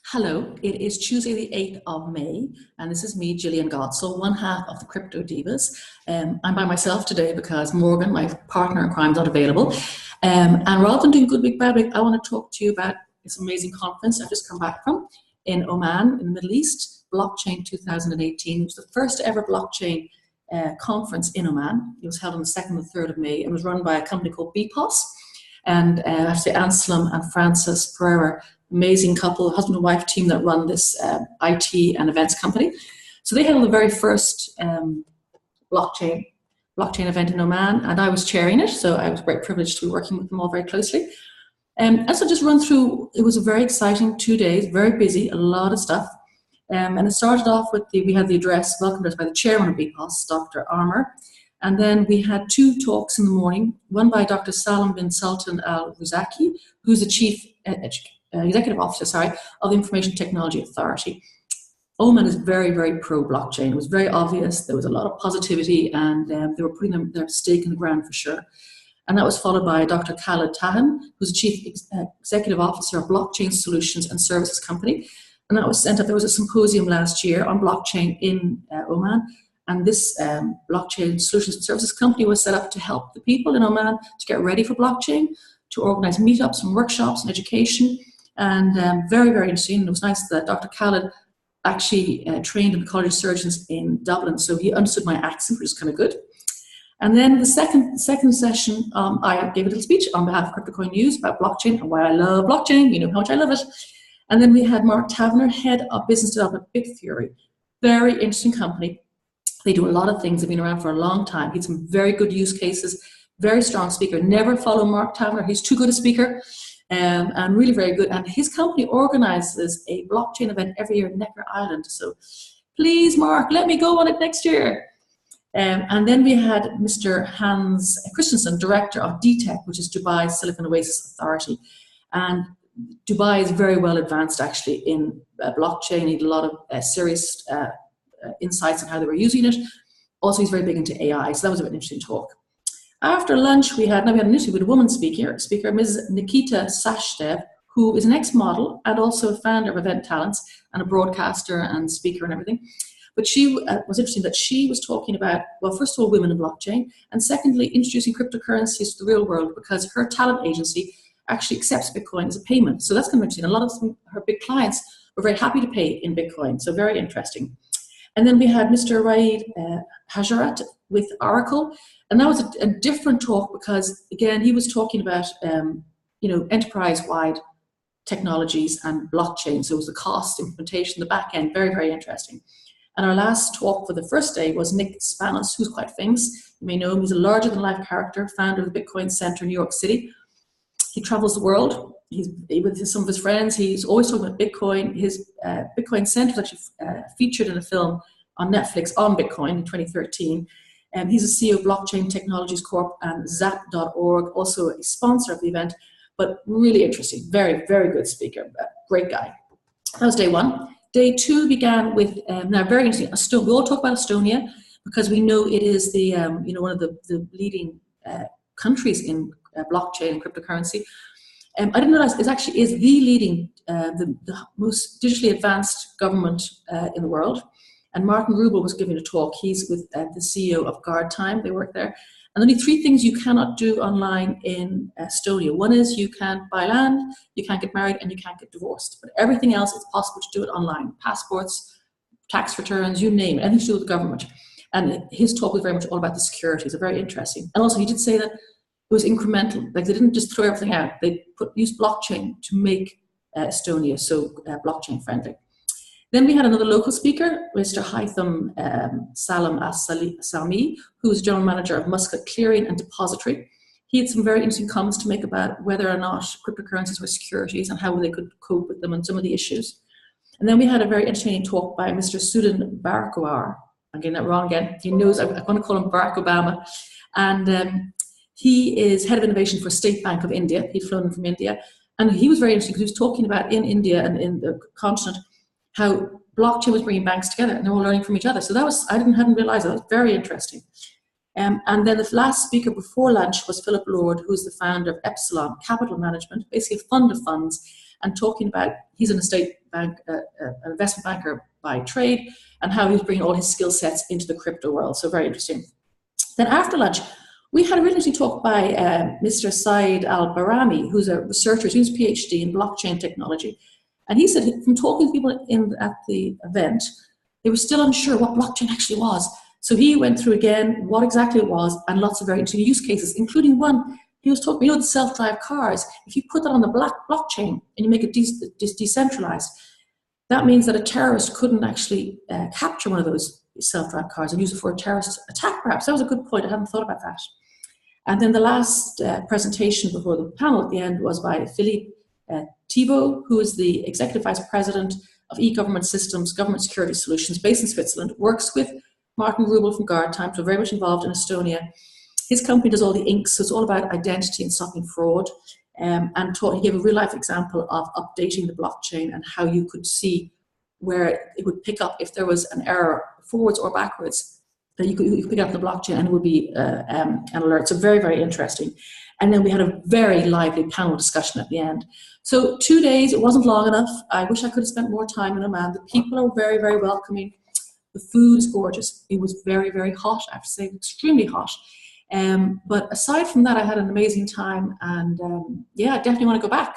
Hello, it is Tuesday the 8th of May, and this is me, Gillian Godsall, one half of the Crypto Divas. I'm by myself today because Morgan, my partner in crime, is not available. And rather than doing good week, bad week, I want to talk to you about this amazing conference I've just come back from in Oman, in the Middle East, Blockchain 2018. It was the first ever blockchain conference in Oman. It was held on the 2nd and 3rd of May. It was run by a company called BPOS. And I have to say, Anselm and Frances Pereira, amazing couple, husband and wife team that run this IT and events company. So they held the very first blockchain event in Oman, and I was chairing it, so I was very privileged to be working with them all very closely. And so just run through, it was a very exciting 2 days, very busy, a lot of stuff. And it started off with we had the address, welcomed us by the chairman of BPOS, Dr. Armour. And then we had two talks in the morning, one by Dr. Salim bin Sultan al-Ruzaki, who's the chief executive officer, of the Information Technology Authority. Oman is very, very pro-blockchain. It was very obvious. There was a lot of positivity, and they were putting their stake in the ground for sure. And that was followed by Dr. Khaled Tahan, who's the chief executive officer of Blockchain Solutions and Services Company. And that was sent up. There was a symposium last year on blockchain in Oman. And this Blockchain Solutions and Services Company was set up to help the people in Oman to get ready for blockchain, to organize meetups and workshops and education. And very, very interesting. It was nice that Dr. Khaled actually trained in the College of Surgeons in Dublin, so he understood my accent, which is kind of good. And then the second session, I gave a little speech on behalf of CryptoCoin News about blockchain and why I love blockchain. You know how much I love it. And then we had Mark Tavener, head of business development at Bitfury. Very interesting company. They do a lot of things. They've been around for a long time. He had some very good use cases, very strong speaker. Never follow Mark Tavener. He's too good a speaker. And really very good. And his company organizes a blockchain event every year in Necker Island. So please, Mark, let me go on it next year. And then we had Mr. Hans Christensen, director of DTEC, which is Dubai Silicon Oasis Authority. And Dubai is very well advanced, actually, in blockchain. He had a lot of serious insights on how they were using it. Also, he's very big into AI. So that was a bit interesting talk. After lunch, we had an interview with a woman speaker, Ms. Nikita Sachdev, who is an ex-model and also a founder of Event Talents and a broadcaster and speaker and everything. But she was interesting that she was talking about, well, first of all, women in blockchain, and secondly, introducing cryptocurrencies to the real world, because her talent agency actually accepts Bitcoin as a payment. So that's kind of interesting. A lot of her big clients were very happy to pay in Bitcoin, so very interesting. And then we had Mr. Raid Hajarat with Oracle, and that was a different talk because, again, he was talking about enterprise-wide technologies and blockchain. So it was the cost, implementation, the back end, very, very interesting. And our last talk for the first day was Nick Spanos, who's quite famous. You may know him. He's a larger-than-life character, founder of the Bitcoin Center in New York City. He travels the world. He's with some of his friends. He's always talking about Bitcoin. His Bitcoin Center was actually featured in a film on Netflix on Bitcoin in 2013. He's a CEO of Blockchain Technologies Corp and Zap.org, also a sponsor of the event, but really interesting, very, very good speaker, great guy. That was day one. Day two began with, now very interesting, we all talk about Estonia because we know it is the, one of the leading countries in blockchain and cryptocurrency. I didn't realize it actually is the leading, the most digitally advanced government in the world. And Martin Rubel was giving a talk. He's with the CEO of Guard Time. They work there. And only three things you cannot do online in Estonia. One is you can't buy land, you can't get married, and you can't get divorced. But everything else, it's possible to do it online. Passports, tax returns, you name it, anything to do with the government. And his talk was very much all about the security. So very interesting. And also he did say that it was incremental. Like they didn't just throw everything out. They used blockchain to make Estonia so blockchain friendly. Then we had another local speaker, Mr. Haitham Salam As-Salmi, who is general manager of Muscat Clearing and Depository. He had some very interesting comments to make about whether or not cryptocurrencies were securities and how they could cope with them and some of the issues. And then we had a very entertaining talk by Mr. Sudan Barakowar. I'm getting that wrong again. He knows I want to call him Barack Obama. And he is head of innovation for State Bank of India. He'd flown in from India. And he was very interesting because he was talking about in India and in the continent how blockchain was bringing banks together and they were all learning from each other. So that was, hadn't realized that. That was very interesting. And then the last speaker before lunch was Philip Lord, who's the founder of Epsilon Capital Management, basically a fund of funds. and talking about, he's an estate bank, an investment banker by trade, and how he's bringing all his skill sets into the crypto world. So very interesting. Then after lunch, we had a really interesting talk by Mr. Saeed Al-Barami, who's a researcher, who's a PhD in blockchain technology. And he said from talking to people at the event, they were still unsure what blockchain actually was. So he went through again what exactly it was and lots of very interesting use cases, including one, he was talking, the self-drive cars. If you put that on the blockchain and you make it decentralized, that means that a terrorist couldn't actually capture one of those self-drive cars and use it for a terrorist attack, perhaps. That was a good point. I hadn't thought about that. And then the last presentation before the panel at the end was by Philippe Thibault, who is the Executive Vice President of E-Government Systems, Government Security Solutions, based in Switzerland, works with Martin Rubel from Guard Time, so very much involved in Estonia. His company does all the inks, so it's all about identity and stopping fraud. And he gave a real-life example of updating the blockchain and how you could see where it would pick up if there was an error, forwards or backwards, that you could pick up the blockchain and it would be an alert. So very, very interesting. And then we had a very lively panel discussion at the end. So 2 days, it wasn't long enough. I wish I could have spent more time in Oman. The people are very, very welcoming. The food is gorgeous. It was very, very hot, I have to say, extremely hot. But aside from that, I had an amazing time, and yeah, I definitely want to go back.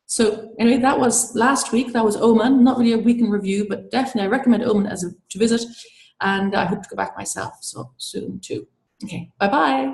So anyway, that was last week. That was Oman. Not really a week in review, but definitely I recommend Oman to visit, and I hope to go back myself so soon too. Okay, bye-bye.